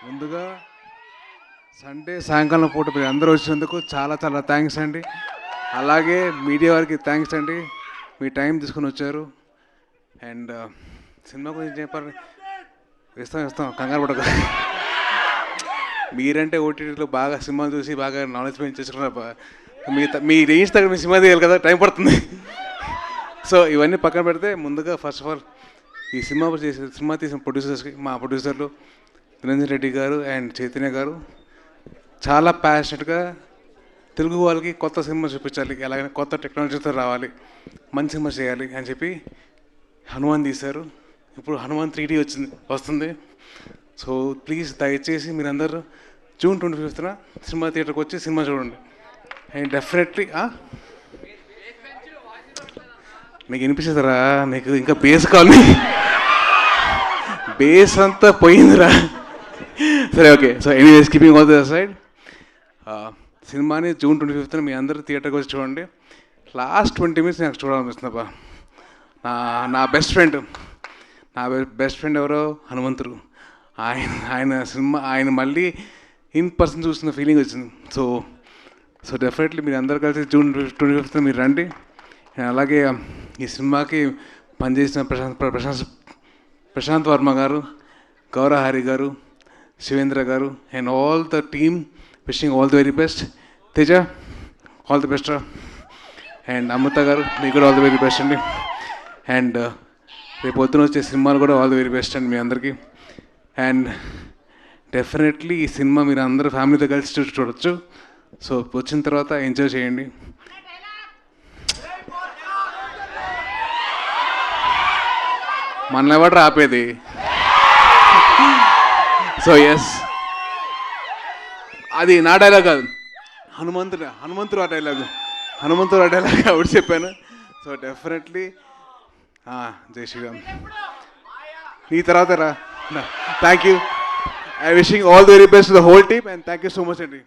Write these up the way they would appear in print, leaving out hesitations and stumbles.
ముందుగా సండే సాయంకాలం పూట మీరు అందరూ వచ్చినందుకు చాలా చాలా థ్యాంక్స్ అండి. అలాగే మీడియా వారికి థ్యాంక్స్ అండి, మీ టైం తీసుకుని వచ్చారు. అండ్ సినిమా గురించి చెప్పాలి, ఇస్తాం కంగారు పడక. మీరంటే ఓటీటీలో బాగా సినిమాలు చూసి బాగా నాలెడ్జ్ పెంచి చేసుకున్నారు. మీ రేంజ్ తగ్గ మీ సినిమా తీయాలి కదా, టైం పడుతుంది. సో ఇవన్నీ పక్కన పెడితే ముందుగా ఫస్ట్ ఆఫ్ ఆల్ ఈ సినిమా తీసిన ప్రొడ్యూసర్స్కి, మా ప్రొడ్యూసర్లు నిరంజన్ రెడ్డి గారు అండ్ చైతన్య గారు చాలా ప్యాషనెట్గా తెలుగు వాళ్ళకి కొత్త సినిమా చూపించాలి, అలాగే కొత్త టెక్నాలజీతో రావాలి, మంచి సినిమా చేయాలి అని చెప్పి హనుమాన్ తీశారు. ఇప్పుడు హనుమాన్ 3D వస్తుంది. సో ప్లీజ్ దయచేసి మీరందరూ జూన్ 25న సినిమా థియేటర్కి వచ్చి సినిమా చూడండి. అండ్ డెఫినెట్లీ మీకు వినిపిస్తుందిరా, మీకు ఇంకా బేస్ కావాలి, బేస్ అంతా పోయిందిరా. సరే okay. So anyways keeping all the side, సినిమాని జూన్ 25న మీ అందరూ థియేటర్కి వచ్చి చూడండి. లాస్ట్ 20 minutes నాకు చూడాలనిపిస్తుందబ్బా. నా బెస్ట్ ఫ్రెండ్ ఎవరో హనుమంతుడు. ఆయన మళ్ళీ ఇన్ పర్సన్ చూస్తున్న ఫీలింగ్ వచ్చింది. సో డెఫినెట్లీ మీరు అందరు కలిసి జూన్ 25న మీరు రండి. అలాగే ఈ సినిమాకి పనిచేసిన ప్రశాంత్ వర్మ గారు, గౌరహరి గారు, శివేంద్ర గారు and all the team wishing all the very best. Teja all the best రా. అండ్ అమృత గారు మీకు కూడా ఆల్ ది వెరీ బెస్ట్ అండి. అండ్ రేపు పొద్దున వచ్చే సినిమాలు కూడా ఆల్ ది వెరీ బెస్ట్ అండి మీ అందరికీ. అండ్ డెఫినెట్లీ ఈ సినిమా మీరు అందరూ ఫ్యామిలీతో కలిసి చూడొచ్చు. సో వచ్చిన తర్వాత ఎంజాయ్ చేయండి. మనల్ని ఎవరు ఆపేది? సో ఎస్, అది నా డైలాగ్ కాదు, హనుమంతుడు ఆ డైలాగ్ ఆవిడ చెప్పాను. సో డెఫినెట్లీ జై శ్రీరామ్. నీ తర్వాత రా. Thank you. I wishing all the very best the whole team and thank you so much అండి.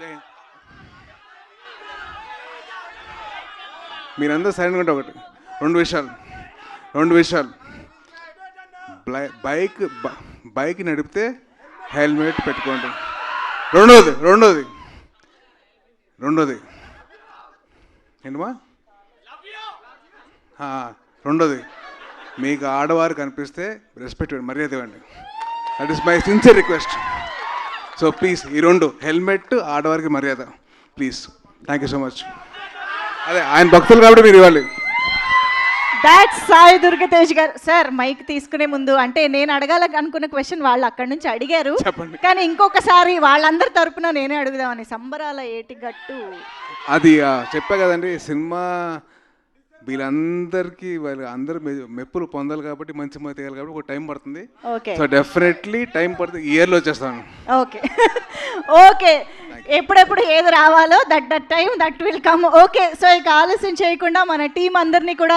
జై హింద్. మీరందరూ సైలెంట్గా ఉంటే ఒకటి రెండు విషయాలు. బైక్ నడిపితే హెల్మెట్ పెట్టుకోండి. రెండోది ఏంటమ్మా? రెండోది, మీకు ఆడవారు కనిపిస్తే రెస్పెక్ట్ ఇవ్వండి, మర్యాద ఇవ్వండి. That is my sincere request. So please ఈ రెండు, హెల్మెట్, ఆడవారికి మర్యాద, please. Thank you so much. అదే ఆయన భక్తులు కాబట్టి మీరు ఇవ్వాలి. దాట్స్ సాయి దుర్గతేజ్ గారు. సార్ మైక్ తీసుకునే ముందు, అంటే నేను అడగాలని అనుకున్న క్వశ్చన్ వాళ్ళు అక్కడి నుంచి అడిగారు, కానీ ఇంకొకసారి వాళ్ళందరి తరపున నేనే అడుగుదామని. సంబరాల ఏటిగట్టు అది చెప్పా కదండి, సినిమా వీళ్ళందరికీ అందరూ మెప్పులు పొందాలి కాబట్టి, మంచి మంది తీయాలి కాబట్టి ఒక టైం పడుతుంది. సో డెఫినెట్లీ టైం పడుతుంది, ఇయర్లో వచ్చేస్తాను. ఓకే ఎప్పుడెప్పుడు ఏది రావాలో that time that will come. Okay, so ఇక ఆలస్యం చేయకుండా మన టీం అందరినీ కూడా